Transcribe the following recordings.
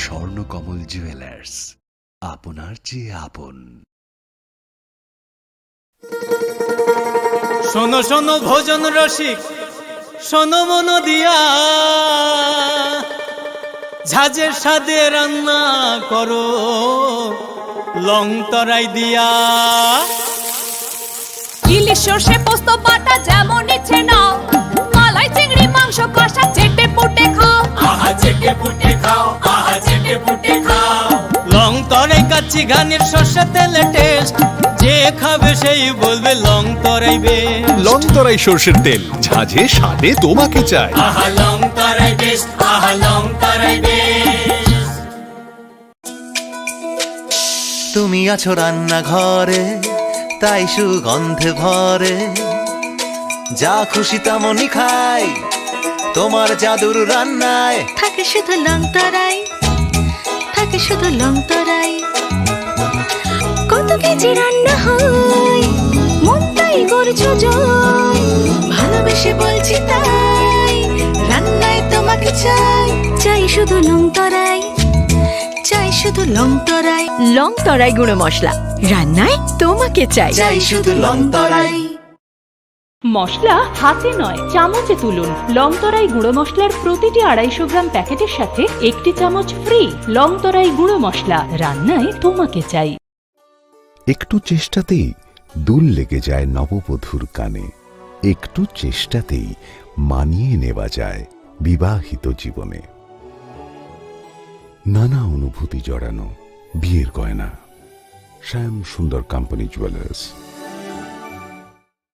Swarnakamal jewellers, আপনার চেয়ে আপন। শোনো শোনো ভোজন রসিক, শোনো মন দিয়া, ঝাঁঝের স্বাদে রান্না করো লং তরাই দিয়া। ইলিশ সর্ষে পোস্ত বাটা যেমন ইচ্ছে নাও, মালাই চিংড়ি মাংস কষা চেটে পুটে খাও, আহা চেটে পুটে খাও, আহা চেটে পুটে খাও। লং তরাই কাচ্চি ঘানির সর্ষে তেলে টেস্ট, যে খাবে সেই বলবে লং তরাই বেস্ট। লং তরাই সর্ষের তেল, ঝাঁঝে স্বাদে তোমাকে চাই। আহা লং তরাই বেস্ট, আহা লং তরাই বেস্ট। তুমি আছো রান্নাঘরে, তাই সুগন্ধে ভরে, যা খুশি তেমনই খাই তোমার জাদুর রান্নায়। থাকে শুধু লং তরাই, থাকে শুধু লং তরাই। কত কেজি রান্না হয়, মন তাই করছো জয়, ভালোবেসে বলছি তাই, রান্নায় তোমাকে চাই, চাই শুধু লং তরাই, চাই শুধু লং তরাই। লং তরাই গুঁড়ো মশলা, রান্নায় তোমাকে চাই, চাই শুধু লং তরাই। মশলা হাতে নয় চামচে তুলুন। লং তরাই গুঁড়ো মশলার প্রতিটি 250 গ্রাম প্যাকেটের সাথে 1টি চামচ ফ্রি। লং তরাই গুঁড়ো মশলা, রান্নায় তোমাকে চাই। একটু চেষ্টাতেই দুল লেগে যায় নববধূর কানে, একটু চেষ্টাতেই মানিয়ে নেওয়া যায় বিবাহিত জীবনে। নানা অনুভূতি জড়ানো বিয়ের গয়না। শ্যাম সুন্দর কোম্পানি জুয়েলার্স।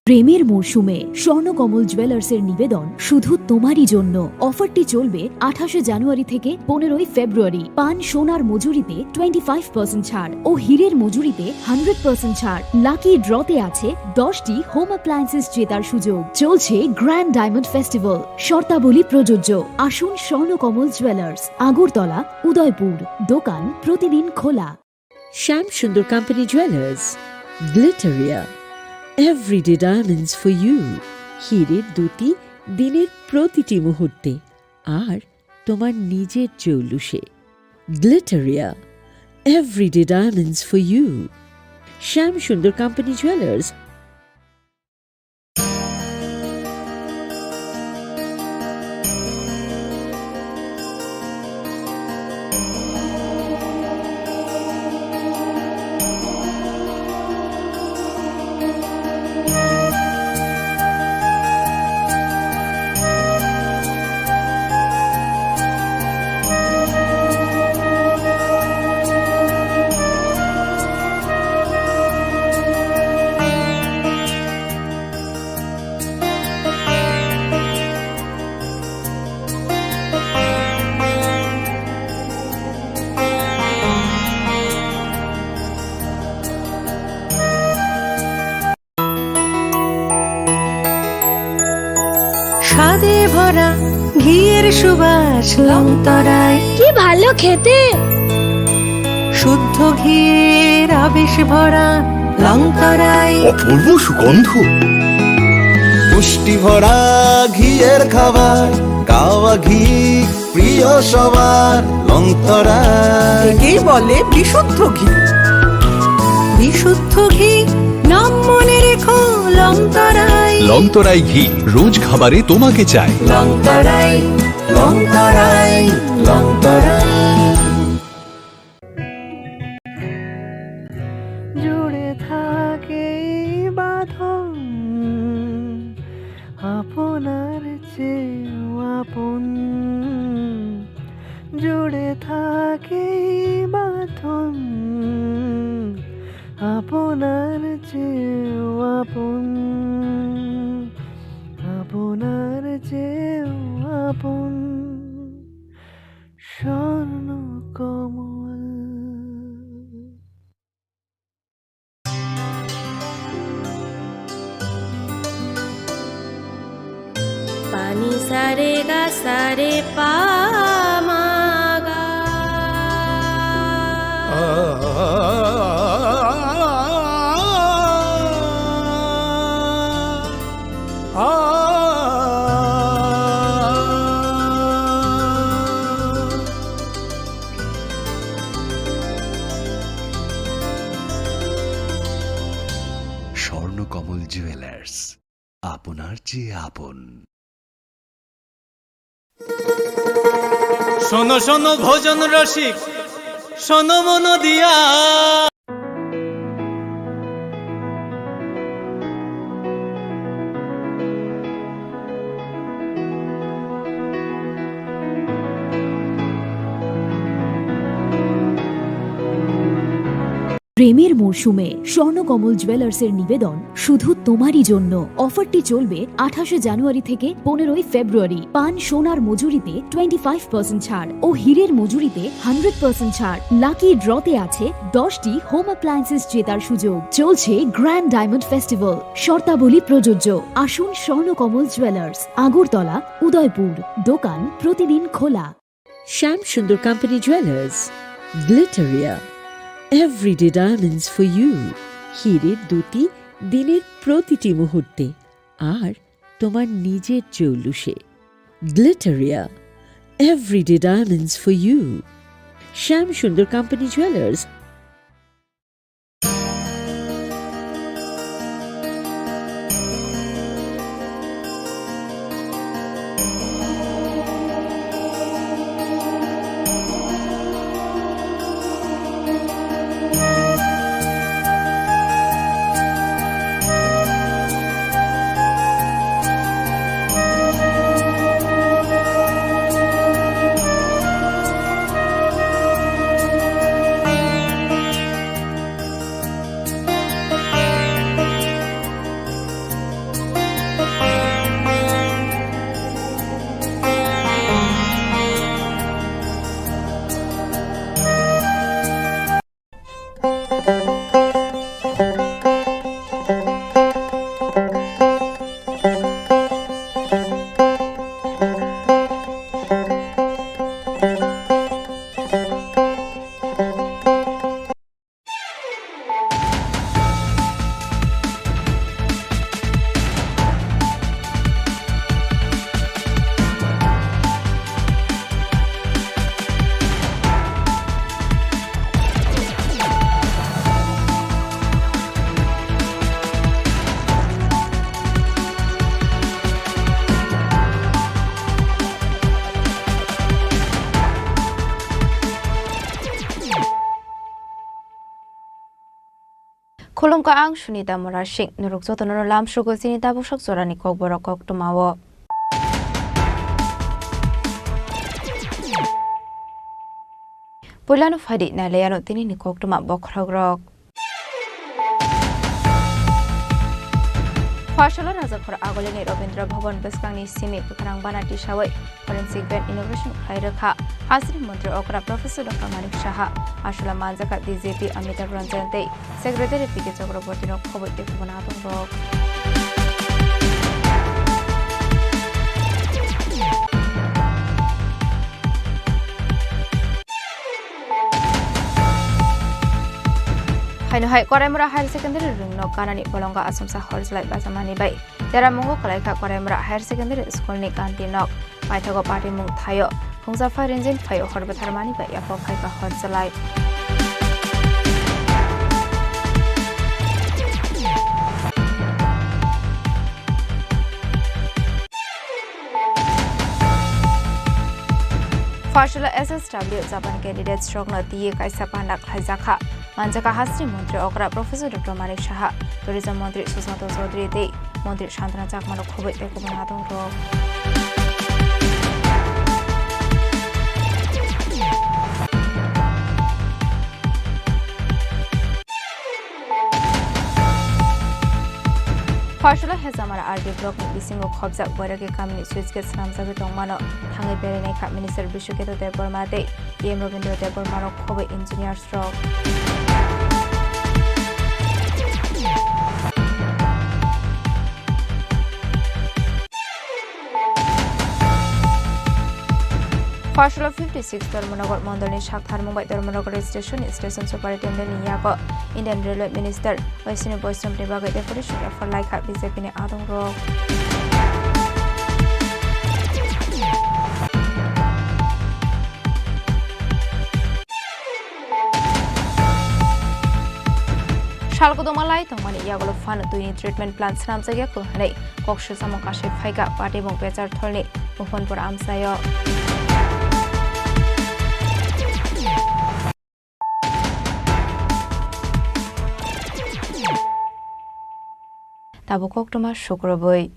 প্রেমের মরশুমে স্বর্ণকমল জুয়েলার্সের নিবেদন শুধু তোমারই জন্য। অফারটি চলবে 28 জানুয়ারি থেকে 15 ফেব্রুয়ারি। পান সোনার মজুরিতে 25% ছাড় ও হীরের মজুরিতে 100% ছাড়। লাকি ড্রতে আছে 10টি হোম অ্যাপ্লায়েন্সেস জেতার সুযোগ। চলছে গ্র্যান্ড ডায়মন্ড ফেস্টিভ্যাল, শর্তাবলী প্রযোজ্য। আসুন স্বর্ণকমল জুয়েলার্স, আগরতলা, উদয়পুর। দোকান প্রতিদিন খোলা। Shyam Sundar company jewellers, Glitteria, everyday diamonds for you. হীরের দুটি দিনের প্রতিটি মুহূর্তে আর তোমার নিজের জৌলুসে। Glitteria, everyday diamonds for you. Shyam Sundar company jewellers. স্বাদে ভরা ঘিয়ের সুবাস লং তরাই, কি ভালো খেতে। শুদ্ধ ঘিয়ের আবেশ ভরা লং তরাই, অপূর্ব সুগন্ধ। পুষ্টি ভরা ঘিয়ের খাবার, গাওয়া ঘি প্রিয় সবার। লং তরাই একেই বলে বিশুদ্ধ ঘি। বিশুদ্ধ ঘি নাম মনে রেখো লং তরাই। লং তরাই ঘি রোজ খাবারে তোমাকে চাই। লং তরাই, লং তরাই, লং তরাই। জুড়ে থাকে বাঁধন আপনার চেয়েও আপন, জুড়ে থাকে বাঁধন আপনার চেয়েও আপন, আপনার চেয়েও আপন। স্বর্ণকমল। পানি সারে গা সারে পা মা গা। স্বর্ণকমল জুয়েলার্স, আপনার চেয়ে আপন। শোনো শোনো ভোজন রসিক, শোনো মন দিয়া। প্রেমের মরশুমে স্বর্ণকমল জুয়েলার্সের নিবেদন শুধু তোমারই জন্য। অফারটি চলবে 28 জানুয়ারি থেকে 15 ফেব্রুয়ারি। পান সোনার মজুরিতে 25% ছাড় ও হীরের মজুরিতে 100% ছাড়। লাকি ড্রতে আছে 10টি হোম অ্যাপ্লায়েন্সেস জেতার সুযোগ। চলছে গ্র্যান্ড ডায়মন্ড ফেস্টিভ্যাল, শর্তাবলী প্রযোজ্য। আসুন স্বর্ণকমল জুয়েলার্স, আগরতলা, উদয়পুর। দোকান প্রতিদিন খোলা। Shyam Sundar company jewellers, Glitteria, everyday diamonds for you. হীরের দুটি, দিনের প্রতিটি মুহূর্তে আর তোমার নিজের জৌলুসে। Glitteria, everyday diamonds for you. Shyam Sundar company jewellers. Kolong ka ang Sunita Morashik, nurukso to nurulam sugo sinita busok sorani kog borokok tumawo. Pulano fadi na leyano tini ni kog tuma bokragrok. Fashala Razakhor Agolini Robindra Bhavan Beskangni Simi Pukanang Banati Shawai, Forensic Vet Innovation Khairaka, Hasri Mantri Okra Professor Dr. Manik Shaha, Ashula Manzaka DZP Amitabh Ranjante, Secretary P.K. Chakrabortino Kobot Kubanatong Rock. Hai Koremra Higher Secondary Ring no Kanani Bolonga Asumsa Horse like Basamani Bay. There are Mungo Kalaka Koremra Higher Secondary School Nick Anti Nok, Paitago Party Mung Tayo, Pungsa Fire Engine Fayo Horbatarmani by Yapo Kaika Horse Alive. Fashula SSW Japan candidate strong na diye kaisa pandak Haizaka. Manjaka Hasri Mantri Okra Professor Dr. Manik Shaha, Tourism Mantri Susanto Chaudhary Dei, Mantri Shantana Chakmano Khobit Kubanatong Rock. Fashula Hezamara RD Block Bisingo Khobza Borage Kamini Switchgate Namzabi Tongmano, Hangi Berene Kap Minister Bishuketo Deborma Dei, Yem Robindra Debormano Kobe Engineer Stroke. Partial 56 Dharmanagar Mandalni Shakhtar Mumbai Dharmanagar Station Superintendent Yago Indian Railway Minister Vaishnav Boysam Debagai Deputation for Laika BJP ni Adong Ro Shalkodomalai tongmani yagolo fan tuini treatment plant snamjagya kuhanai kokshu samokashe phaiga pati bong pechar tholni ufonpur amsayo Tabukok toma shukraboi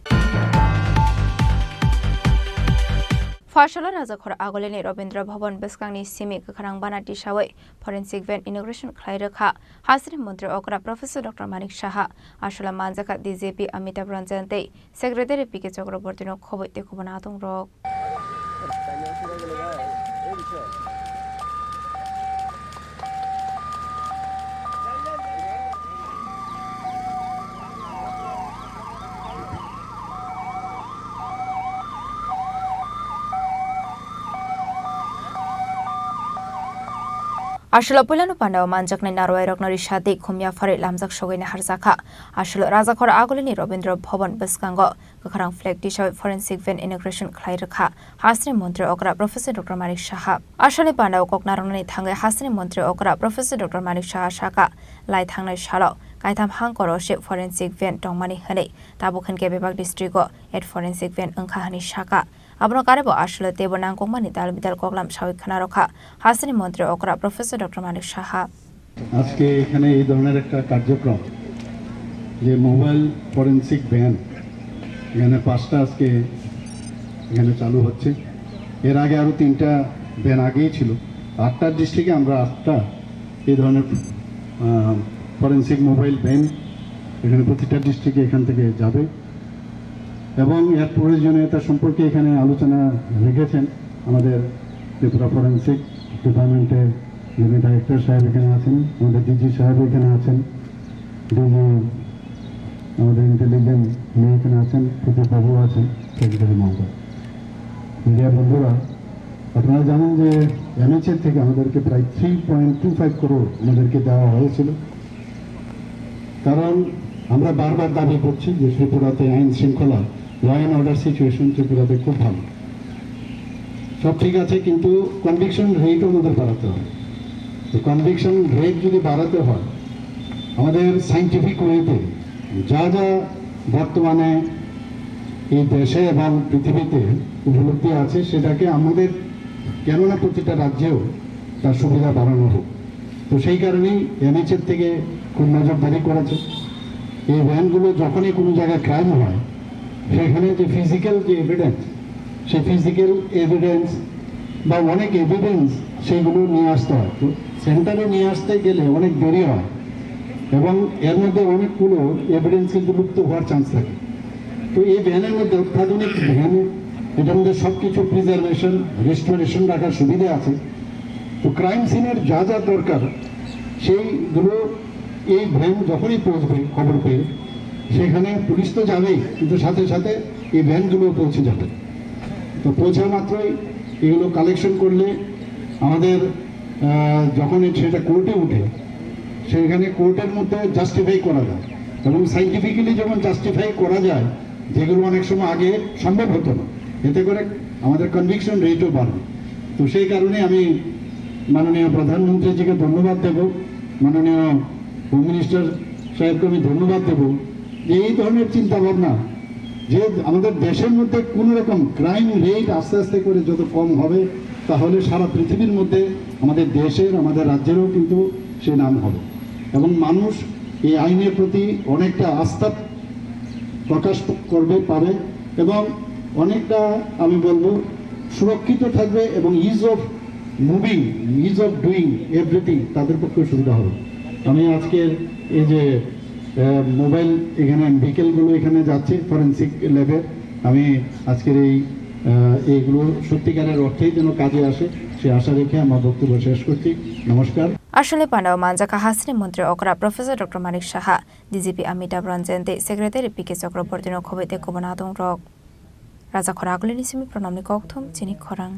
Fashala Rajakhor Agoleni Robindra Bhavan Beskangni Simi Kakharang Banati Shawai Forensic Van Inauguration Khlairaka Hasri Mantri Okra Professor Dr. Manik Shaha Ashula Manjaka DJP Amitabh Ranjante Secretary PK Chakrabortino Khoboi Tekubanatung Rok Ashula Pulanu Panda Manjakni Narwai Rognori Shadi Kumya Fari Lamzak Shogini Harzaka Ashula Rajakhor Agoleni Robindra Bhavan Beskango Kakharang Flag Disha Forensic Van Inauguration Khlairaka Hasri Mantri Okra Professor Dr. Manik Shaha Ashali Panda Koknarangni Thangai Hasri Mantri Okra Professor Dr. Manik Shaha Shaka Lai Thangnai Shalo Kaitam Hangkoro Ship Forensic Van Dongmani Hane Tabukhan Kebebak District at Forensic Van Unkahani Shaka Abno Karabo Ashula Tebo Nangkongmani Dal Bidal Koglam Shawi Khanarokha Hasri Mantri Okra Professor Dr. Manik Shaha আজকে এখানে এই ধরনের একটা কার্যক্রম যে mobile forensic van এখানে 5টা আজকে এখানে চালু হচ্ছে এর আগে আরো 3টা ভ্যান আগেই ছিল 8টা ডিস্ট্রিক্টে আমরা 8টা এই ধরনের ফরেনসিক মোবাইল ভ্যান এখানে প্রতিটা ডিস্ট্রিক্টে এখান থেকে যাবে এবং এর প্রয়োজনীয়তা সম্পর্কে এখানে আলোচনা রেখেছেন আমাদের ত্রিপুরা ফরেনসিক ডিপার্টমেন্টের যিনি ডাইরেক্টর সাহেব এখানে আছেন আমাদের ডিজি সাহেব এখানে আছেন ডিজি আমাদের ইন্টেলিজেন্স উনি এখানে আছেন প্রদীপ বাবু আছেন সেক্রেটারি মহোদয় মিডিয়া বন্ধুরা আপনারা জানেন যে এনএচএর থেকে আমাদেরকে প্রায় 3.25 করোড় আমাদেরকে দেওয়া হয়েছিল কারণ আমরা বারবার দাবি করছি যে ত্রিপুরাতে আইন শৃঙ্খলা ল অ্যান্ড অর্ডার সিচুয়েশন ত্রিপুরাতে খুব ভালো সব ঠিক আছে কিন্তু কনভিকশন রেটও আমাদের বাড়াতে হবে তো কনভিকশন রেট যদি বাড়াতে হয় আমাদের সাইন্টিফিক ওয়েতে যা যা বর্তমানে এই দেশে এবং পৃথিবীতে উপলব্ধি আছে সেটাকে আমাদের কেননা প্রতিটা রাজ্যেও তার সুবিধা বাড়ানো হোক তো সেই কারণেই এনএচএর থেকে খুব নজরদারি করেছে এই ভ্যানগুলো যখনই কোনো জায়গায় ক্রাইম হয় সেখানে যে ফিজিক্যাল যে এভিডেন্স সেই ফিজিক্যাল এভিডেন্স বা অনেক এভিডেন্স সেইগুলো নিয়ে আসতে হয় তো সেন্টারে নিয়ে আসতে গেলে অনেক দেরি হয় এবং এর মধ্যে অনেকগুলো এভিডেন্স কিন্তু লুপ্ত হওয়ার চান্স থাকে তো এই ভ্যানের মধ্যে অত্যাধুনিক ভ্যানে এটার মধ্যে সব কিছু প্রিজার্ভেশন রেস্টোরেশন রাখার সুবিধা আছে তো ক্রাইম সিনের যা যা দরকার সেইগুলো এই ভ্যান যখনই পৌঁছবে খবর পেয়ে সেখানে পুলিশ তো যাবেই কিন্তু সাথে সাথে এই ভ্যানগুলো পৌঁছে যাবে তো পৌঁছা মাত্রই এগুলো কালেকশন করলে আমাদের যখন সেটা কোর্টে উঠে সেখানে কোর্টের মধ্যে জাস্টিফাই করা যায় এবং সাইন্টিফিক্যালি যখন জাস্টিফাই করা যায় যেগুলো অনেক সময় আগে সম্ভব হতো না এতে করে আমাদের কনভিকশন রেটও বাড়বে তো সেই কারণে আমি মাননীয় প্রধানমন্ত্রীজিকে ধন্যবাদ দেব মাননীয় হোম মিনিস্টার সাহেবকে আমি ধন্যবাদ দেব যে এই ধরনের চিন্তাভাবনা যে আমাদের দেশের মধ্যে কোনো রকম ক্রাইম রেট আস্তে আস্তে করে যত কম হবে তাহলে সারা পৃথিবীর মধ্যে আমাদের দেশের আমাদের রাজ্যেরও কিন্তু সে নাম হবে এবং মানুষ এই আইনের প্রতি অনেকটা আস্থা প্রকাশ করবে পাবে এবং অনেকটা আমি বলবো সুরক্ষিত থাকবে এবং is of moving is of doing everything তাদের পক্ষে সুবিধা হবে আমি আজকের এই যে মোবাইল এখানে ভেহিকেলগুলো এখানে যাচ্ছে ফরেনসিক ল্যাবে আমি আজকের এইগুলো সত্যিকারের অর্থেই যেন কাজে আসে সে আশা রেখে আমার বক্তব্য শেষ করছি নমস্কার আসলে পান্ডাও মানজাকা হাসিনী মন্ত্রী অকরা professor doctor Manik Saha DGP Amitabh রঞ্জনতে secretary PK Chakraborty খবইতে কবনাদং rock রাজা খরা আগলিনি সিমি প্রণামনি ককথম চিনি খরাং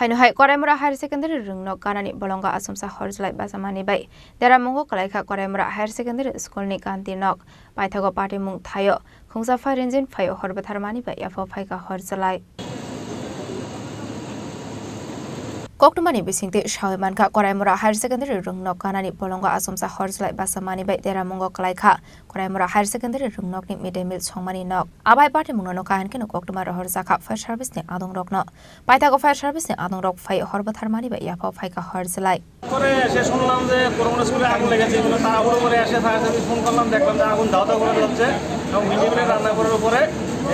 Hainohai Koraimura Higher Secondary Rungno Kanani Bolonga Asumsa Horslai Basamani Bay. There are Mongo Kalaika Koraimura Higher Secondary School ni Kanti Nok. Paithago Party Mung Tayo. Kungsa Fire Engine Fire Horbatharmani Bay Yafo Paika Horslai. Koktumani Bisingti Shawimanka Koraimura Higher Secondary Rungno Kanani Bolonga Asumsa Horslai Basamani Bay. There are Mongo Kalaika Koraimura Higher Secondary Rungno ni Midday Meal Songmani Nok. Abai Party Munono Kahan Ken Koktumara Horsaka Fire Service ni Adong Rokno. Paithago Fire Service ni Adong Rok Fire Horbatharmani Bay Yafo Paika Horslai. করে এসে শুনলাম যে corona স্কুলে আগুন লেগেছে এগুলো তাড়াহুড়ো করে এসে ফায়ার সার্ভিস ফোন করলাম দেখলাম যে আগুন ধাও ধাও করে জ্বলছে এবং মিনিমিটে রান্নাঘরের উপরে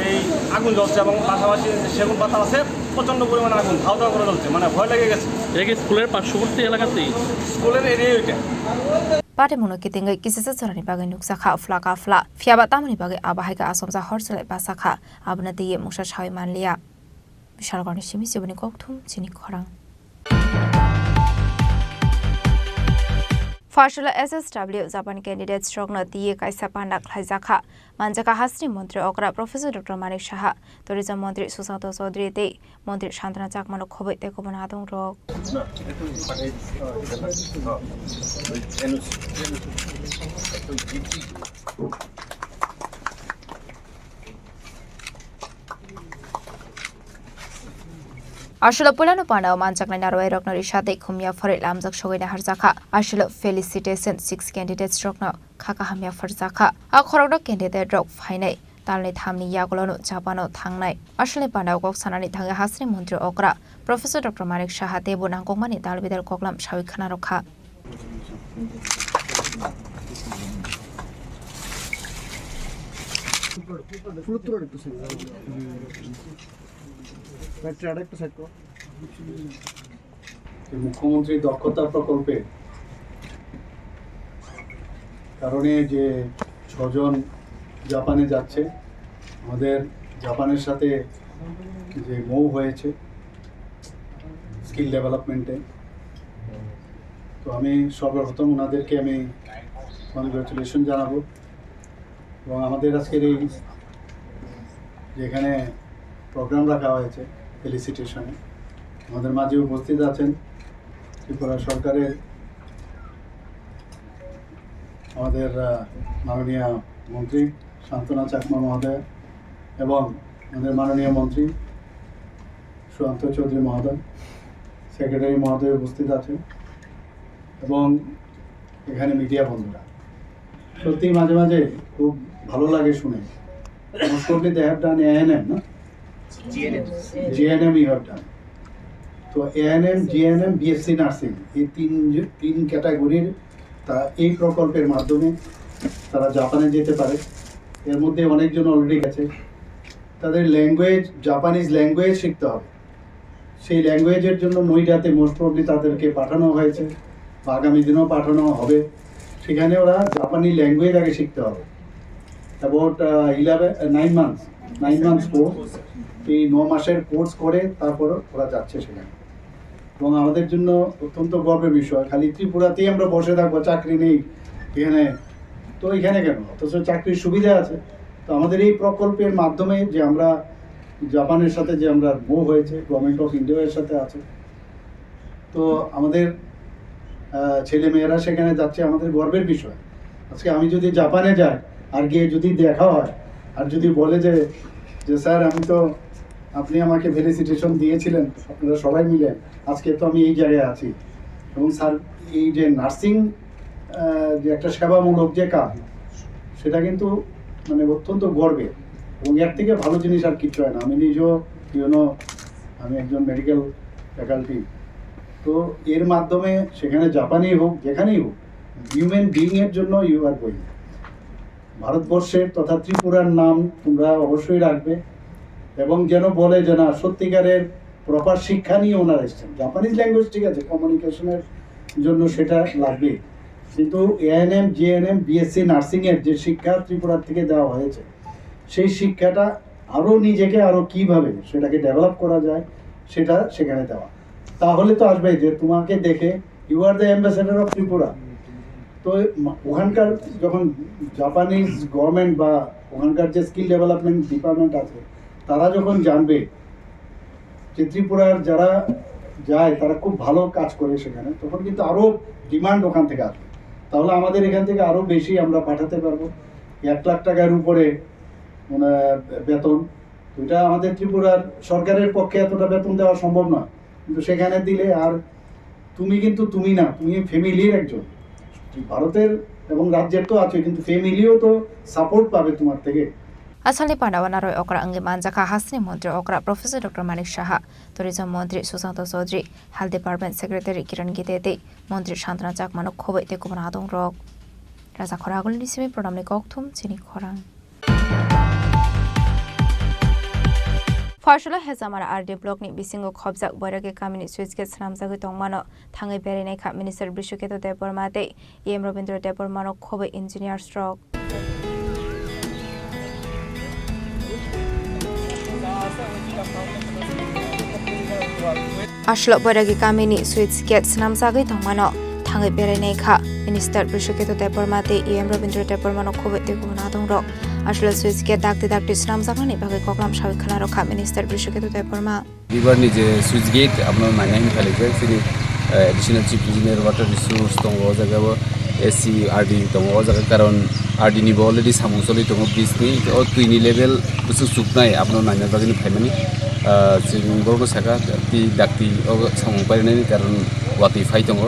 এই আগুন জ্বলছে এবং পাশাপাশি সেগুন পাতা আছে প্রচণ্ড পরিমাণে আগুন ধাও ধাও করে জ্বলছে মানে ভয় লেগে গেছে এই স্কুলের পার্শ্ববর্তী এলাকাতেই স্কুলের এরিয়া ওইটা Pate muno kitingai kisisa sarani bagai nuksakha flaka fla fiaba tamani bagai abahaiga asomsa horselai basakha abna diye musha shawi manliya bishal gorni shimi sibani kokthum chini khorang Farshula SSW Japan candidate strongna diye kaisa pandak khlaizakha manjaka hasri mantri okra Professor Dr. Manik Shaha tourism mantri Susanto Chaudhary te mantri Shantana Chakmano khobai te kobana adong rok Ashula Pulano Panda Manchakna Narway Rocknori Shate Kumya for it Lamzak Shogina Harzaka Ashula felicitation 6 candidates Rockno Kakahamya Farzaka a Korok candidate drop fine Talni Tamni Yagolono Japano Tangnai Ashule Panda Gok Sanani Tanga Hasri Mundri Okra Professor Dr. Manik Shaha Debu Nangomani Dalvidal Koklam Shawikanaroka মুখ্যমন্ত্রী দক্ষতা প্রকল্পে কারণে যে 6 জন জাপানে যাচ্ছে আমাদের জাপানের সাথে যে মৌ হয়েছে স্কিল ডেভেলপমেন্টে তো আমি সর্বপ্রথম ওনাদেরকে আমি কনগ্রাচুলেশন জানাবো এবং আমাদের আজকের এই যেখানে প্রোগ্রাম রাখা হয়েছে ফেলিসিটেশনে আমাদের মাঝে উপস্থিত আছেন ত্রিপুরা সরকারের আমাদের মাননীয় মন্ত্রী শান্তনা চাকমা মহোদয় এবং আমাদের মাননীয় মন্ত্রী সুশান্ত চৌধুরী মহোদয় সেক্রেটারি মহোদয় উপস্থিত আছেন এবং এখানে মিডিয়া বন্ধুরা সত্যি মাঝে মাঝে খুব ভালো লাগে শুনে most probably they have done ANM, no? GNM you have done. তো ANM, GNM, BSc নার্সিং এই তিন ক্যাটাগরির তা এই প্রকল্পের মাধ্যমে তারা জাপানে যেতে পারে এর মধ্যে অনেকজন অলরেডি গেছে তাদের ল্যাঙ্গুয়েজ জাপানিজ ল্যাঙ্গুয়েজ শিখতে হবে সেই ল্যাঙ্গুয়েজের জন্য নয়ডাতে মোস্ট প্রবলি তাদেরকে পাঠানো হয়েছে বা আগামী দিনেও পাঠানো হবে সেখানে ওরা জাপানি ল্যাঙ্গুয়েজ আগে শিখতে হবে about 9 months কোর্স এই 9 মাসের কোর্স করে তারপর ওরা যাচ্ছে সেখানে এবং আমাদের জন্য অত্যন্ত গর্বের বিষয় খালি ত্রিপুরাতেই আমরা বসে থাকবো চাকরি নেই এখানে তো এখানে কেন অথচ চাকরির সুবিধা আছে তো আমাদের এই প্রকল্পের মাধ্যমে যে আমরা জাপানের সাথে যে আমরা মুভ হয়েছে গভর্নমেন্ট অফ ইন্ডিয়ার সাথে আছে তো আমাদের ছেলে মেয়েরা সেখানে যাচ্ছে আমাদের গর্বের বিষয় আজকে আমি যদি জাপানে যাই আর গিয়ে যদি দেখা হয় আর যদি বলে যে স্যার আমি তো আপনি আমাকে ফেলিসিটেশন দিয়েছিলেন আপনারা সবাই মিলে আজকে তো আমি এই জায়গায় আছি এবং স্যার এই যে নার্সিং যে একটা সেবামূলক যে কাজ সেটা কিন্তু মানে অত্যন্ত গর্বের এবং এর থেকে ভালো জিনিস আর কিছু হয় না আমি নিজেও আমি একজন মেডিকেল ফ্যাকাল্টি তো এর মাধ্যমে সেখানে জাপানেই হোক যেখানেই হোক হিউম্যান বিইংয়ের জন্য ইউ আর গোয়িং ভারতবর্ষের তথা ত্রিপুরার নাম তোমরা অবশ্যই রাখবে এবং যেন বলে যে না সত্যিকারের প্রপার শিক্ষা নিয়ে ওনারা এসছেন জাপানিজ ল্যাঙ্গুয়েজ ঠিক আছে কমিউনিকেশনের জন্য সেটা লাগবে কিন্তু এএনএম জিএনএম বিএসসি নার্সিংয়ের যে শিক্ষা ত্রিপুরার থেকে দেওয়া হয়েছে সেই শিক্ষাটা আরও নিজেকে আরও কীভাবে সেটাকে ডেভেলপ করা যায় সেটা সেখানে দেওয়া তাহলে তো আসবে যে তোমাকে দেখে you are the ambassador of Tripura তো ওখানকার যখন জাপানিজ গভর্নমেন্ট বা ওখানকার যে স্কিল ডেভেলপমেন্ট ডিপার্টমেন্ট আছে তারা যখন জানবে যে ত্রিপুরার যারা যায় তারা খুব ভালো কাজ করে সেখানে, তখন কিন্তু আরও ডিমান্ড ওখান থেকে আসবে। তাহলে আমাদের এখান থেকে আরও বেশি আমরা পাঠাতে পারবো। 1 লাখ টাকার উপরে মানে বেতন, ওইটা আমাদের ত্রিপুরার সরকারের পক্ষে এতটা বেতন দেওয়া সম্ভব নয়, কিন্তু সেখানে দিলে আর তুমি কিন্তু তুমি না, তুমি ফ্যামিলির একজন, ভারতের এবং রাজ্যের তো আছে, কিন্তু ফ্যামিলিও তো সাপোর্ট পাবে তোমার থেকে। Asalni Pandawanaroi Okra Angi Manjaka Hasni Mantri Okra Professor Dr. Manik Shaha, Tourism Mantri Susanto Chaudhary, Health Department Secretary Kiran Gitete, Mantri Shantana Jakmanok Khoboi Tekubana Adong Rok. Raja Khoragul Nisimi Prodamni Kokthum Chini Khorang. Farshala Hezamara RD Block ni Bisingo Khobjak Boirage Kamini Switchgate Snamjagui Tongmano, Thangai Berinai Kha Minister Bishuketo Debormate, EM Robindra Debormano Khoboi Engineer Stroke. Ashlok Boiragi Kamini Switchgate Snamjagui Tongmano, Thangai Berinai Kha Minister Bishuketo Debormate, EM Robindra Debormano Khoboi Tekubana Adong Rok. Ashlok Switchgate Dakti Snamjagani Bagai Koklam Shawi Khanaro Kha Minister Bishuketo Deborma. এবার নিজে switch gate আপনার মাইনাইন ফেলেছে সেটি additional chief engineer water resource দङ জায়গা AC RD দङ জায়গা কারণ আরডি নিব অলরেডি সামুসলি দङ ব্রিজনি ও তুইনি লেভেল বুসু সুকনাই আপনার মাইনার বাগিনি ফাইমানি जों गरगो साका ती डाक्ति ओ सामु पाइनायनि कारण वाति फाइ दङ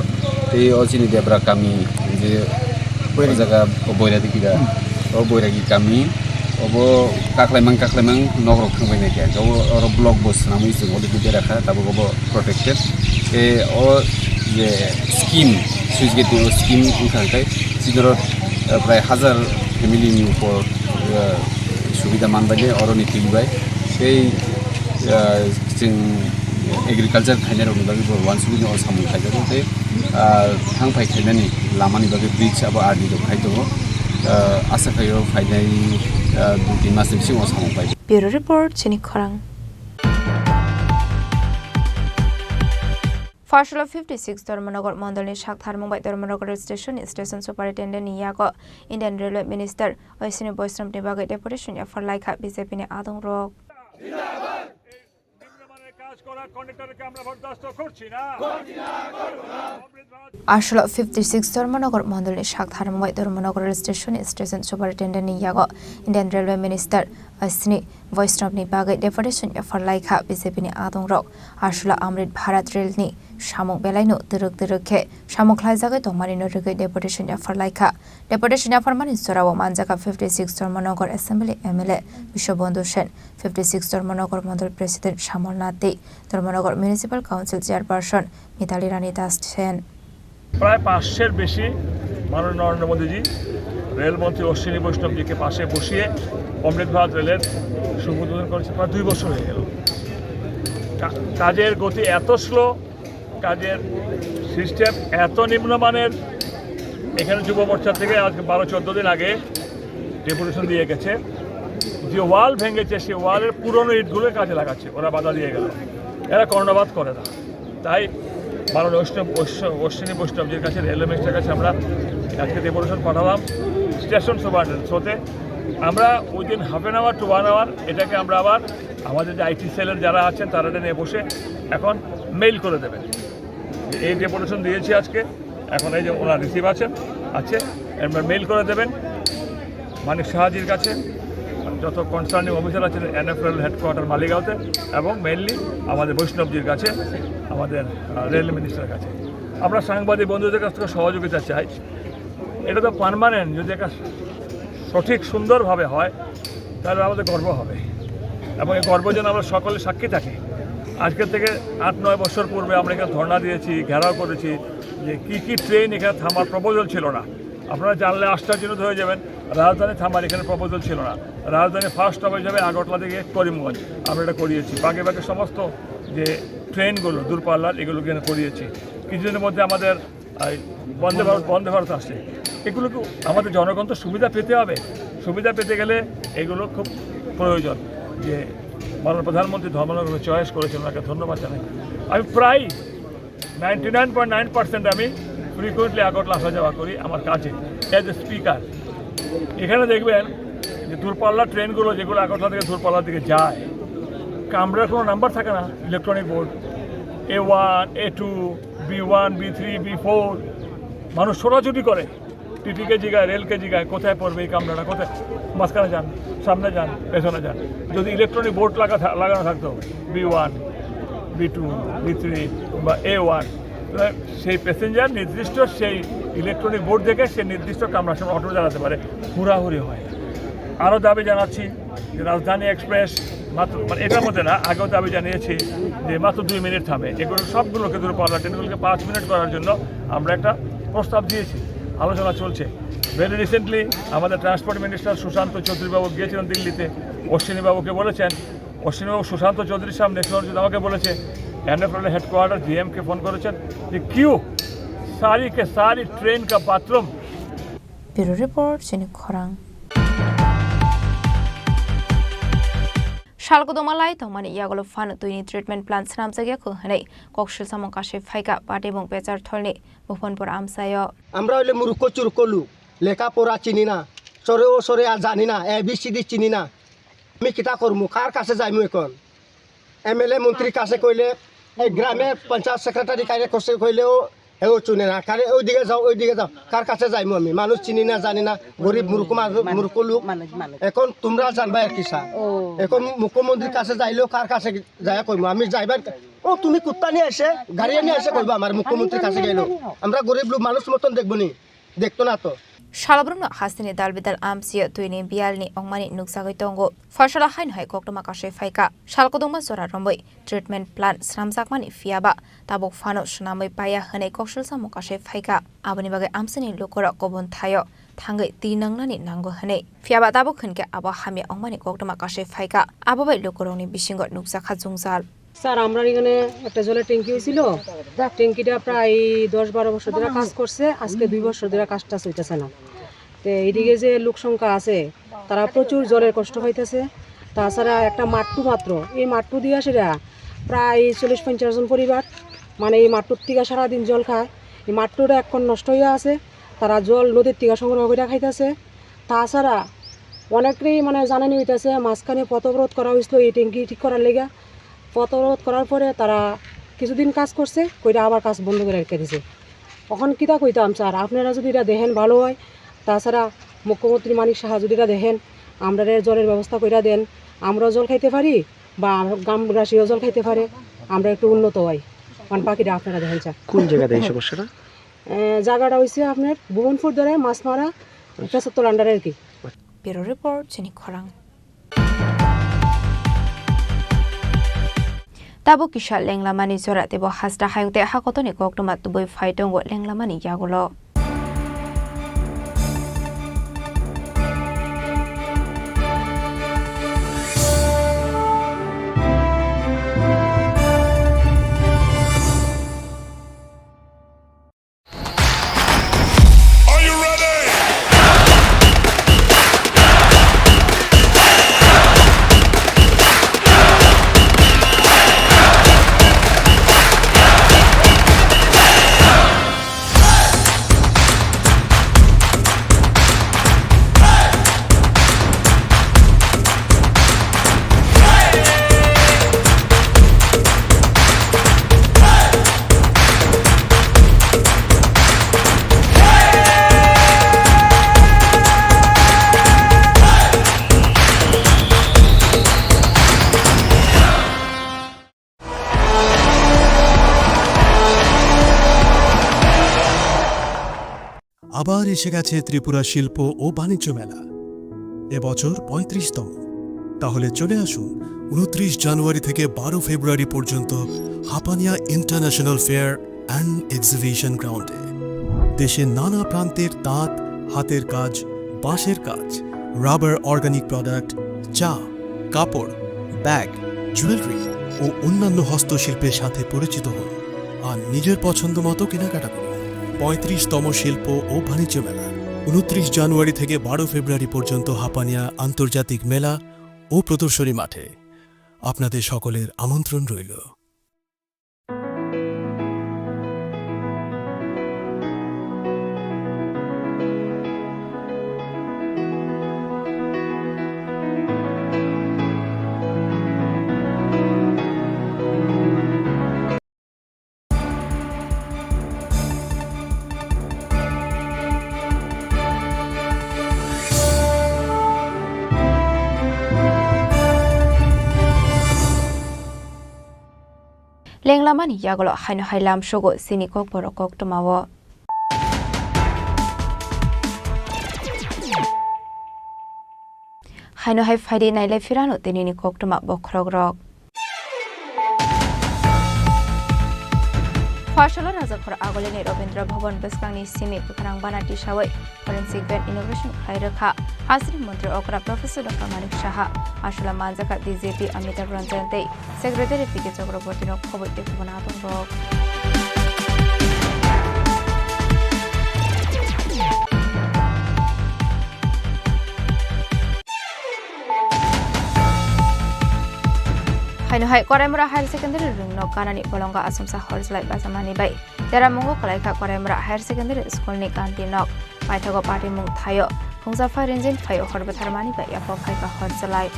ते ओ जिनि देब्रा गामि जे बोरै जागा बोयरा दिकिगा ओ बोयरागि गामि ओबो काख्लायमां नगरक थांबायनाय गया गाव और ब्लक बस नामै जों अलरेडि बेराखा दाबो गबो प्रोटेक्टेड ए ओ जे स्किम सुइच गेट स्किम ओंखारथाय जिदर प्राय 1000 फेमिलिनि उपर सुबिदा मानबाय और निथिबाय ए जों एग्रिकालचार खायनाय बागै वान सुबिदा सामु खायदों ते थांफाय खायनायनि लामानि बागै ब्रिज आबो आरडि दं खायदों आसा खायो फायनाय 2-3 मासनि सिगाङाव सामु फाय Bureau Report Chini Khorang. Farshala 56 Dharmanagar Mandalni Shakthar Mumbai Dharmanagar Station Superintendent Yago Indian Railway Minister Oisini Boystrom ni bagai deputation ya Farlaika BJP ni Adong Rok. Ashlok 56 Dharmanagar Mandalni Shakthar Mumbai Dharmanagar Station Superintendent Yago Indian Railway Minister Oisini Boystrom ni bagai deputation ya Farlaika BJP ni Adong Rok. Ashlok Amrit Bharat Rail ni Shamuk Belaino Duruk Shamuk Laizagai Tomarino Rigai Deputation ya Farlaika Deputation ya Farmani Sorawa Manjaka 56 Dharmanagar Assembly MLA Bishobandhu Sen 56 Dharmanagar Mandal President Shamol Nati Dharmanagar Municipal Council Chairperson Mitali Rani Das Sen প্রায় 500 বেশি মাননীয় নরেন্দ্র মোদীজি রেলমন্ত্রী অশ্বিনী বৈষ্ণবজিকে পাশে বসিয়ে অমৃত ভারত রেলের শুভ উদ্বোধন করেছে প্রায় 2 বছর হয়ে গেল। কাজের গতি এত স্লো, কাজের সিস্টেম এত নিম্নমানের, এখানে যুব মোর্চা থেকে আজকে 12-14 দিন আগে ডেপুটেশন দিয়ে গেছে, যে ওয়াল ভেঙেছে সেই ওয়ালের পুরনো ইটগুলো কাজে লাগাচ্ছে, ওরা বাধা দিয়ে গেল, এরা কর্ণপাত করে না। তাই মাননীয় অশ্বিনী বৈষ্ণবজির কাছে রেলওয়ে মিনিস্টারের কাছে আমরা আজকে ডেপুটেশন পাঠালাম স্টেশন সুপারিনটেন্ডেন্ট হতে। আমরা within half an hour to 1 hour এটাকে আমরা আবার আমাদের যে আইটি সেলের যারা আছেন তারা নিয়ে বসে এখন মেইল করে দেবেন। এই ডেপুটেশন দিয়েছি আজকে, এখন এই যে ওনার রিসিভ আছে এবার মেইল করে দেবেন মানিক শাহজির কাছে, যত কনসার্নিং অফিসার আছেন এনএফএল হেডকোয়ার্টার মালিগাঁওতে, এবং মেইনলি আমাদের বৈষ্ণবজির কাছে, আমাদের রেল মিনিস্টারের কাছে। আমরা সাংবাদিক বন্ধুদের কাছ থেকে সহযোগিতা চাই। এটা তো পার্মানেন্ট, যদি একটা সঠিক সুন্দরভাবে হয় তাহলে আমাদের গর্ব হবে, এবং এই গর্ব যেন আমরা সকলে সাক্ষী থাকি। আজকের থেকে 8-9 বছর পূর্বে আমরা এখানে ধর্ণা দিয়েছি, ঘেরাও করেছি যে কী ট্রেন এখানে থামার প্রপোজাল ছিল না। আপনারা জানলে আশ্চর্যজনক হয়ে যাবেন, রাজধানী থামার এখানে প্রপোজাল ছিল না। রাজধানী ফার্স্ট হবে যাবে আগরতলা থেকে করিমগঞ্জ, আমরা এটা করিয়েছি। বাকি সমস্ত যে ট্রেনগুলো দূরপাল্লার এগুলো এখানে করিয়েছি। কিছুদিনের মধ্যে আমাদের বন্দে ভারত আসছে। এগুলো আমাদের জনগণ তো সুবিধা পেতে হবে, সুবিধা পেতে গেলে এগুলো খুব প্রয়োজন। যে মাননীয় প্রধানমন্ত্রী ধর্মনগর চয়েস করেছেন, ওনাকে ধন্যবাদ জানাই। আমি প্রায় 99.9% আমি ফ্রিকুয়েন্টলি আগরতলা আসা যাওয়া করি আমার কাজে অ্যাজ এ স্পিকার। এখানে দেখবেন যে দূরপাল্লার ট্রেনগুলো যেগুলো আগরতলা থেকে দূরপাল্লার দিকে যায়, কামরার কোনো নাম্বার থাকে না, electronic board, A1, A2, B1, B3, B4 মানুষ ছোটাছুটি করে, টিটিকে জিগায়, রেলকে জিগায় কোথায় পড়বে এই কামরাটা, কোথায়, মাঝখানে যান, সামনে যান, পেছনে যান। যদি ইলেকট্রনিক বোর্ড লাগানো থাকতো B1, B2, B3 বা A1, সেই প্যাসেঞ্জার নির্দিষ্ট সেই ইলেকট্রনিক বোর্ড দেখে সে নির্দিষ্ট কামরার সময় অটো চালাতে পারে, হুড়াহুড়ি হয়। আরও দাবি জানাচ্ছি যে রাজধানী এক্সপ্রেস মাত্র, মানে এটার মধ্যে না, আগেও দাবি জানিয়েছি যে মাত্র 2 মিনিট থামে। এগুলো সবগুলোকে ধরে পাওয়ার ট্রেনগুলোকে 5 মিনিট করার জন্য আমরা একটা প্রস্তাব দিয়েছি, আলোচনা চলছে। ভেরি রিসেন্টলি আমাদের ট্রান্সপোর্ট মিনিস্টার সুশান্ত চৌধুরীবাবু গিয়েছিলেন দিল্লিতে, অশ্বিনীবাবুকে বলেছেন, অশ্বিনীবাবু সুশান্ত চৌধুরীর সামনে আমাকে বলেছে, एनएफएल हेडक्वार्टर जीएम के फोन করেছেন যে क्यों सारी के सारी ट्रेन का बाथरूम। ব্যুরো রিপোর্ট জেনিক খরাং। শালগদমালাই তমানি ইয়াগল ফান তুইনি ট্রিটমেন্ট প্লান সাম জায়গাखौ হनै কক্সল সামং কাশে ফাইকা পাটে বং পেচার থলনি মুফনপুর আমসায়। আমরা হইলে মুরুক্ষ চুরকলু, লেখাপড়া চিনি না, সরে ও সরে আর জানি না, ABCD চিনি না। আমি কিতা করমু, কার কাছে যাইমু এখন? MLA মন্ত্রীর কাছে কইলে, এই গ্রামে পঞ্চায়েত সেক্রেটারি কাছে কইলেও এও চুনে না, কারে ওইদিকে যাও ওইদিকে যাও, কার কাছে যাইমু আমি? মানুষ চিনি না, জানি না, গরিব মূর্খ লোক। এখন তোমরা জানবা আর কিসা, এখন মুখ্যমন্ত্রীর কাছে যাইলেও কার কাছে যাই কইমু? আমি যাইবার, ও তুমি কুত্তা নিয়ে এসে গাড়ি নিয়ে এসে কইবা আমার মুখ্যমন্ত্রীর কাছে গেল? আমরা গরিব লোক, মানুষ মতন দেখবো নি? দেখতো না তো। শালব্রুমনো হাসিনি দালবিদাল আমসিয়া তুইনি বিয়ালনি অংমানি নুকসাগৈ তঙ্গো ফসলা হাইন হয় কক্টমা কাশে ফাইকা শালকদংমা জরা রম্বই ট্রিটমেন্ট প্লান স্রামজাকমানি ফিয়াবা তাবক ফানো সুনাमै पाया हनै कक्सल सामो काशे फाइका आबनि बागै आमसनि लोकरा कबन थायो थांगै तिनंगनानि नांगो हनै फियाबा ताबक खनके आबा हामि अंगमानि कक्टमा काशे फाइका आबाबाई लोकरंनि बिसिंग नुकसाखा जुंजाल। স্যার আমরা এখানে একটা জলের ট্যাঙ্কি হয়েছিল, ট্যাঙ্কিটা প্রায় 10-12 বছর ধরে কাজ করছে, আজকে 2 বছর ধরে কাজটা চলতেছে না। তো এইদিকে যে লোক সংখ্যা আছে তারা প্রচুর জলের কষ্ট পাইতেছে। তাছাড়া একটা মাট্টু মাত্র, এই মাট্টু দিয়ে সেটা প্রায় 40-50 জন পরিবার, মানে এই মাট্টুর থেকে সারাদিন জল খায়। এই মাট্টুটা এখন নষ্ট হয়ে আছে, তারা জল নদীর থেকে সংগ্রহ করে খাইতেছে। তাছাড়া অনেকেই মানে জানানি হইতেছে মাঝখানে পথ অবরোধ করা হয়েছিল এই ট্যাঙ্কি ঠিক করার লেগে। পথ অবরোধ করার পরে তারা কিছুদিন কাজ করছে, কইরা আবার কাজ বন্ধ করে রেখে দিছে। এখন কিতা কইতাম স্যার, আপনারা যদি এটা দেখেন ভালো হয়। তাছাড়া মুখ্যমন্ত্রী মানিক সাহা যদি এটা দেখেন, আমরা জলের ব্যবস্থা কইরা দেন, আমরাও জল খাইতে পারি বা গ্রামবাসীও জল খাইতে পারে, আমরা একটু উন্নত হই। কারণ বাকিটা আপনারা দেখেন স্যার। কোন জায়গাতে এই সমস্যাটা? জায়গাটা হয়েছে আপনার ভুবনপুর ধরে মাছমারা 75 আন্ডারে আর কি। ব্যুরো রিপোর্ট জেনিক খরাং। তাবো কিসা লেংলামানি জরা দেব হাসদা হায়ুতে হাকতনি কক্টমা তুবই ফাইটঙ্গ লেংলামানি ইয়াগুলো। আবার এসে গেছে ত্রিপুরা শিল্প ও বাণিজ্য মেলা, এবছর 35তম। তাহলে চলে আসুন 29 জানুয়ারি থেকে 12 ফেব্রুয়ারি পর্যন্ত Hapania international fair and exhibition গ্রাউন্ডে। দেশের নানা প্রান্তের তাঁত, হাতের কাজ, বাঁশের কাজ, রাবার অর্গানিক প্রোডাক্ট, চা, কাপড়, ব্যাগ, জুয়েলারি ও অন্যান্য হস্তশিল্পের সাথে পরিচিত হন আর নিজের পছন্দ মতো কেনাকাটা করুন। 35তম শিল্প ও বাণিজ্য মেলা 29 জানুয়ারি থেকে 12 ফেব্রুয়ারি পর্যন্ত হাপানিয়া আন্তর্জাতিক মেলা ও প্রদর্শনী মাঠে। আপনাদের সকলের আমন্ত্রণ রইল। লেংলামানি ইয়াগল হাইনো হাইলাম সগো সিনি কক বড় কক টমাও হাইনো হাই ফাইডে নাইলে ফিরানো তেনিনি কক টমা বখরগ রক ফাশলা রাজাখর আগলেনি রবীন্দ্র ভবন বেসকাংনি সিমি পুখারাং বানাটি সাওয়াই ফরেন্সিক ব্যান্ড ইনোভেশন খাইরখা হাসির মন্ত্রী অকরা প্রফেসর ডক্টর মানিক সাহা আসলা মানজাকা ডিজেপি অমিতাভ রঞ্জন দে সেক্রেটারি পিকে চক্রবর্তী খবর দেখব না আতঙ্ক হাইনো হাই করাইমরা হায়ার সেকেন্ডারি রুংনো কানানি বলঙ্গা আসমসা হলসলাই বাজামানি বাই যারা মঙ্গো কলাইখা করাইমরা হায়ার সেকেন্ডারি স্কুলনি কান্তি নক পাইথাগো পার্টি মুং থাयो खुंजा फाइरेंजिन फायो हरबथारमानि बाय याफो फाइका हरसलाय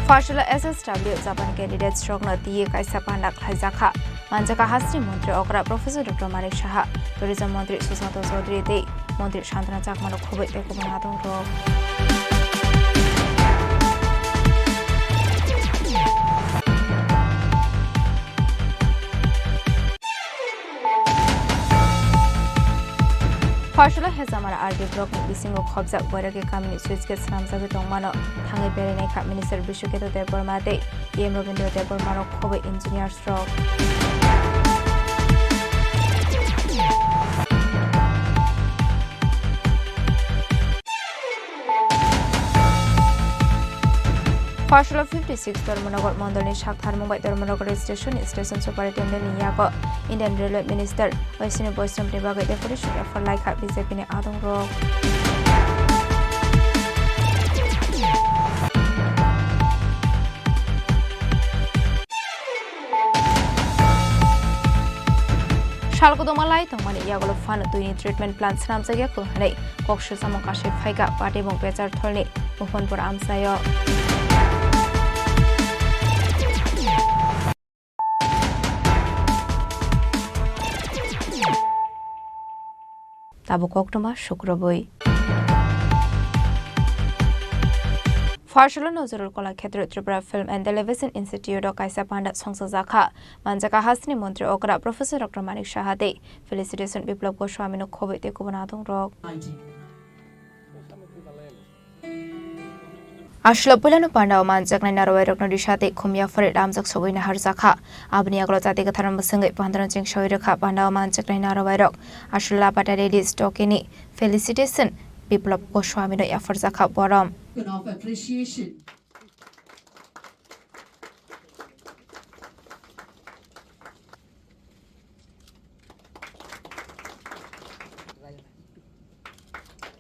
फाशला एसएसडब्ल्यू जापान कैंडिडेट स्ट्रोक न दिए काइसा पांडा खाइजाखा मानजाका हास्री मंत्री अकरा professor doctor Manik Saha tourism मंत्री सुशांत चौधरी दे मंत्री शांतना चाकमानो खबै एको बनादों रो फाशला हेजामारा आरडी ब्लॉक नि बिसिंगो खबजा बरगे कामिनि स्विच गेट नामजाबे दंमानो थाङै बेरायनाय खा मिनिस्टार बिश्वकेत देबबर्मा दे एम रविन्द्र देबबर्मानो खबै इन्जिनियार स्ट्रोक फाशला 56 धर्मनगर मंडलनि साखार मुंबई धर्मनगर स्टेशन सुपारिटेंडेंट नियाको इंडियन रेलवे मिनिस्टर वैष्णव वैष्णवनि बागै डेपुटेशन एफर लाइखा बीजेपी नि आदं रक सालगदमालाय तंमानि यागलो फान दुइनि ट्रिटमेंट प्लान सामजागिया कोहनै कक्सु सामकाशे फाइगा पार्टी बं बेचार थलनि मुफनपुर आमसायो Tabuk अक्टोमा शुक्रबई फार्शल Nazrul Kala Kshetra Tripura film and television institute काइसा पांडा संसजाखा मानजाका हासनी मंत्री अकरा प्रोफेसर डॉक्टर मानिक साहा दे फेलिसिटेशन विप्लव गोस्वामी नो खबै ते को बनादों रक आशला पुलानो पांडा मानजाकनाय नारवाय रकनो दिशाते खुमिया फरे रामजक सगैना हारजाखा आबनि आगलो जाते गथारम बसंगै पांद्रन चिंग सयरखा पांडा मानजाकनाय नारवाय रक आशला पाटा रेडी स्टॉकेनि फेलिसिटेशन विप्लव गोस्वामी नो याफरजाखा बरम of appreciation.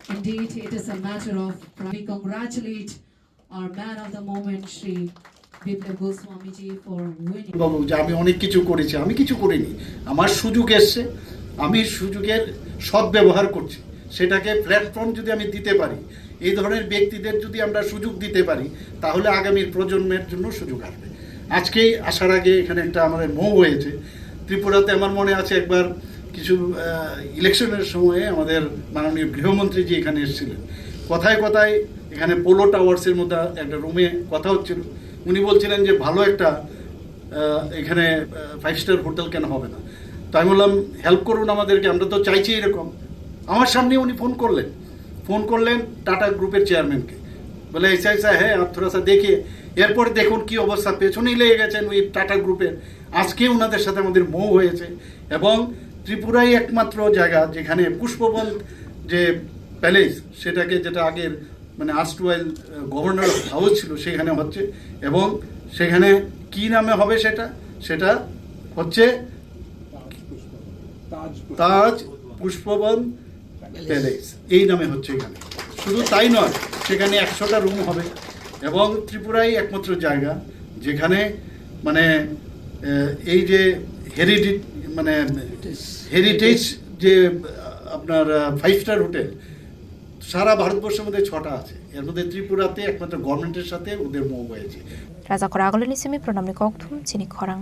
Indeed, it is a matter of pride. We congratulate our man of the moment, Shri Biplav Goswami ji, for winning. বাবু যে আমি অনেক কিছু করেছি, আমি কিছু করিনি, আমার সুযোগ এসছে, আমি সুযোগের সদ্ব্যবহার করছি, সেটাকে প্ল্যাটফর্ম যদি আমি দিতে পারি, এই ধরনের ব্যক্তিদের যদি আমরা সুযোগ দিতে পারি, তাহলে আগামীর প্রজন্মের জন্য সুযোগ আসবে। আজকেই আসার আগে এখানে একটা আমাদের মৌ হয়েছে ত্রিপুরাতে। আমার মনে আছে একবার কিছু ইলেকশনের সময়ে আমাদের মাননীয় গৃহমন্ত্রীজি এখানে এসেছিলেন, কথায় কথায় এখানে পোলো টাওয়ার্সের মধ্যে একটা রুমে কথা হচ্ছিল, উনি বলছিলেন যে ভালো একটা এখানে 5 স্টার হোটেল কেন হবে না। তো আমি বললাম হেল্প করুন আমাদেরকে, আমরা তো চাইছি এরকম। আমার সামনে উনি ফোন করলেন টাটা গ্রুপের চেয়ারম্যানকে, বলে ऐसा ऐसा है आप थोड़ा सा देखिए। এরপর দেখুন কি অবস্থা, পেছনেই লেগে গেছেন ওই টাটা গ্রুপের। আজকে ওনাদের সাথে আমাদের মৌ হয়েছে এবং ত্রিপুরাই একমাত্র জায়গা যেখানে পুষ্পবন যে প্যালেস, সেটাকে যেটা আগের মানে আর্স্টওয়াইল গভর্নর হাউস ছিল সেখানে হচ্ছে, এবং সেখানে কি নামে হবে সেটা হচ্ছে তাজ পুষ্পবন প্যালেস, এই নামে হচ্ছে এখানে। শুধু তাই নয়, সেখানে 100টা রুম হবে এবং ত্রিপুরাই একমাত্র জায়গা যেখানে মানে এই যে হেরিটেজ যে আপনার 5 স্টার হোটেল সারা ভারতবর্ষের মধ্যে 6টা আছে, এর মধ্যে ত্রিপুরাতে একমাত্র গভর্নমেন্টের সাথে ওদের মৌ হয়েছে। রাজা করা আগলনি সিমি প্রণামনি ককথুম চিনি খরাং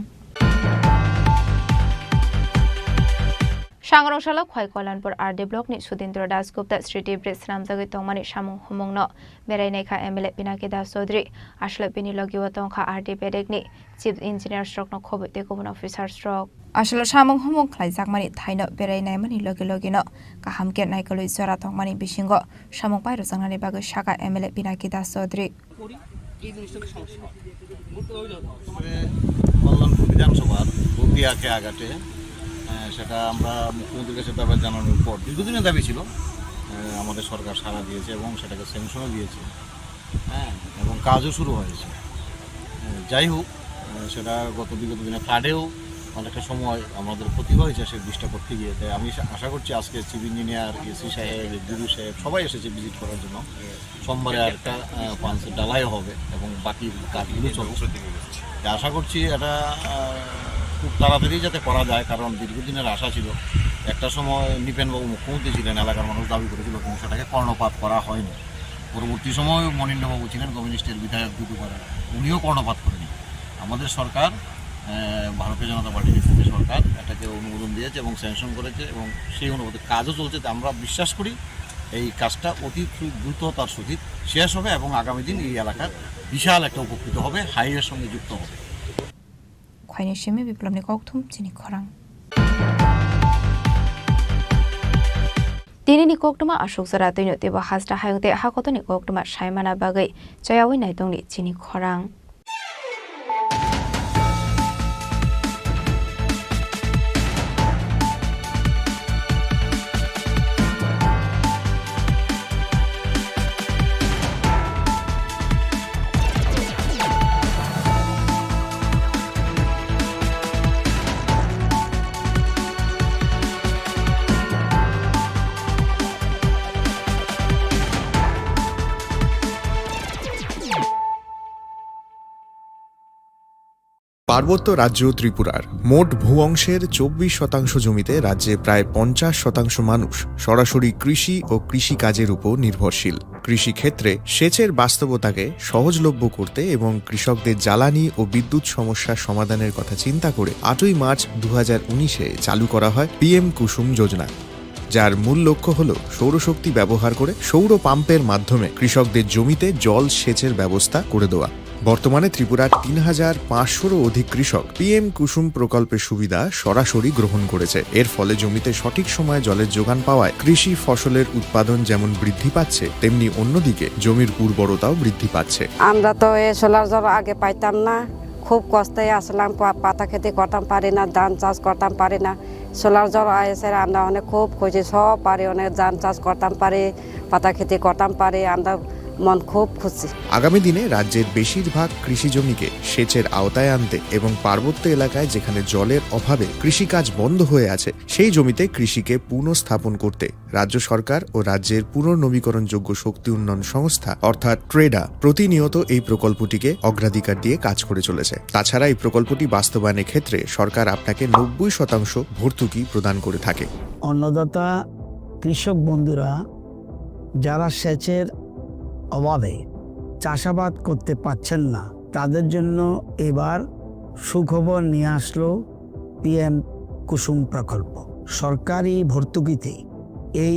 सांग्रांशाला खय कल्याणपुर आरडी ब्लकनि सुदेन्द्र दासगुप्ता स्ट्रीट ब्रिज नामजागै तंमानि सामुं हुमुंनो बेरायनायखा एमएलए पिनाकी दास चौधरी आसले बिनि लगिव तंखा आरडी बेडेकनि चीफ इंजिनियर स्ट्रकनो खबैते गुबुन अफिसार स्ट्रक आसले सामुं हुमुं खालायजाकमानि थाइनो बेरायनायमानि लगे लगेनो गाहामके नायकलुइ जरा तंमानि बिसिंगो सामुं पायरो जांनानि बागै सागा एमएलए पिनाकी दास चौधरी কল্যাণপুর বিধানসভার বতিয়াকে আঘাটে সেটা আমরা মুখ্যমন্ত্রীর কাছে দাবি জানানোর পর দীর্ঘদিনের দাবি ছিল, আমাদের সরকার সাড়া দিয়েছে এবং সেটাকে স্যাংশনও দিয়েছে, এবং কাজও শুরু হয়েছে। যাই হোক, সেটা বিগত দিনে ফ্লাডেও অনেকটা সময় আমাদের ক্ষতি হয়েছে সেই ব্রিজটা করতে গিয়ে। তাই আমি আশা করছি আজকে চিফ ইঞ্জিনিয়ার, এসি সাহেব, ডিডি সাহেব সবাই এসেছে ভিজিট করার জন্য। সোমবারে আরেকটা পাঁচের ডালাই হবে এবং বাকি কাজগুলো চলছে। আশা করছি এটা খুব তাড়াতাড়ি যাতে করা যায়, কারণ দীর্ঘদিনের আশা ছিল। একটা সময় নিপেনবাবু মুখ্যমন্ত্রী ছিলেন, এলাকার মানুষ দাবি করেছিল, কিন্তু সেটাকে কর্ণপাত করা হয়নি। পরবর্তী সময় মনিন্দ্রবাবু ছিলেন কমিউনিস্টের বিধায়ক দুদুপাড়া, উনিও কর্ণপাত করেনি। আমাদের সরকার, ভারতীয় জনতা পার্টির নেতৃত্বে সরকার এটাকে অনুমোদন দিয়েছে এবং স্যাংশন করেছে এবং সেই অনুমোদন কাজও চলছে। আমরা বিশ্বাস করি এই কাজটা অতি দ্রুততার সহিত শেষ হবে এবং আগামী দিন এই এলাকার বিশাল একটা উপকৃত হবে, হাইওয়ের সঙ্গে যুক্ত হবে। খয়নি সিমে বিপ্লবনি ককথুম চিনি খরাং दिनैनि कोकटमा अशोक जरा दैनो तेबो हाजरा हायंते हाकतनि कोकटमा सायमाना बागै जयावै नायदंनि चिनि खरां পার্বত্য রাজ্য ত্রিপুরার মোট ভূ অংশের 24% জমিতে রাজ্যে প্রায় 50% মানুষ সরাসরি কৃষি ও কৃষিকাজের উপর নির্ভরশীল। কৃষিক্ষেত্রে সেচের বাস্তবতাকে সহজলভ্য করতে এবং কৃষকদের জ্বালানি ও বিদ্যুৎ সমস্যার সমাধানের কথা চিন্তা করে 8ই মার্চ 2019-এ চালু করা হয় পিএম কুসুম যোজনা, যার মূল লক্ষ্য হল সৌরশক্তি ব্যবহার করে সৌর পাম্পের মাধ্যমে কৃষকদের জমিতে জল সেচের ব্যবস্থা করে দেওয়া। বর্তমানে ত্রিপুরার 3500-রও অধিক কৃষক পিএম কুসুম প্রকল্পের সুবিধা সরাসরি গ্রহণ করেছে। এর ফলে জমিতে সঠিক সময়ে জলের যোগান পাওয়ায় কৃষি ফসলের উৎপাদন যেমন বৃদ্ধি পাচ্ছে, তেমনি অন্যদিকে জমির উর্বরতাও বৃদ্ধি পাচ্ছে। আমরা তো এই সোলার জল আগে পাইতাম না, খুব কষ্টে আসলাম, পাতা খেতে করতাম পারি না, ধান চাষ করতাম পারি না। সোলার জল এসে আমরা অনেক খুব খুশি, সব পারি, অনেক ধান চাষ করতাম পারি, পাতা খেতে করতাম পারি, আমরা মন খুব খুশি। আগামী দিনে রাজ্যের বেশিরভাগ কৃষি জমিকে সেচের আওতায় আনতে এবং পার্বত্য এলাকায় যেখানে জলের অভাবে কৃষিকাজ বন্ধ হয়ে আছে সেই জমিতে কৃষিকে পুনঃস্থাপন করতে রাজ্য সরকার ও রাজ্যের পুনর্নবীকরণযোগ্য শক্তি উন্নয়ন সংস্থা অর্থাৎ ট্রেডা প্রতিনিয়ত এই প্রকল্পটিকে অগ্রাধিকার দিয়ে কাজ করে চলেছে। তাছাড়া এই প্রকল্পটি বাস্তবায়নের ক্ষেত্রে সরকার আপনাকে 90% ভর্তুকি প্রদান করে থাকে। অন্নদাতা কৃষক বন্ধুরা যারা সেচের অভাবে চাষাবাদ করতে পারছেন না, তাদের জন্য এবার সুখবর নিয়ে আসলো পিএম কুসুম প্রকল্প। সরকারি ভর্তুকিতে এই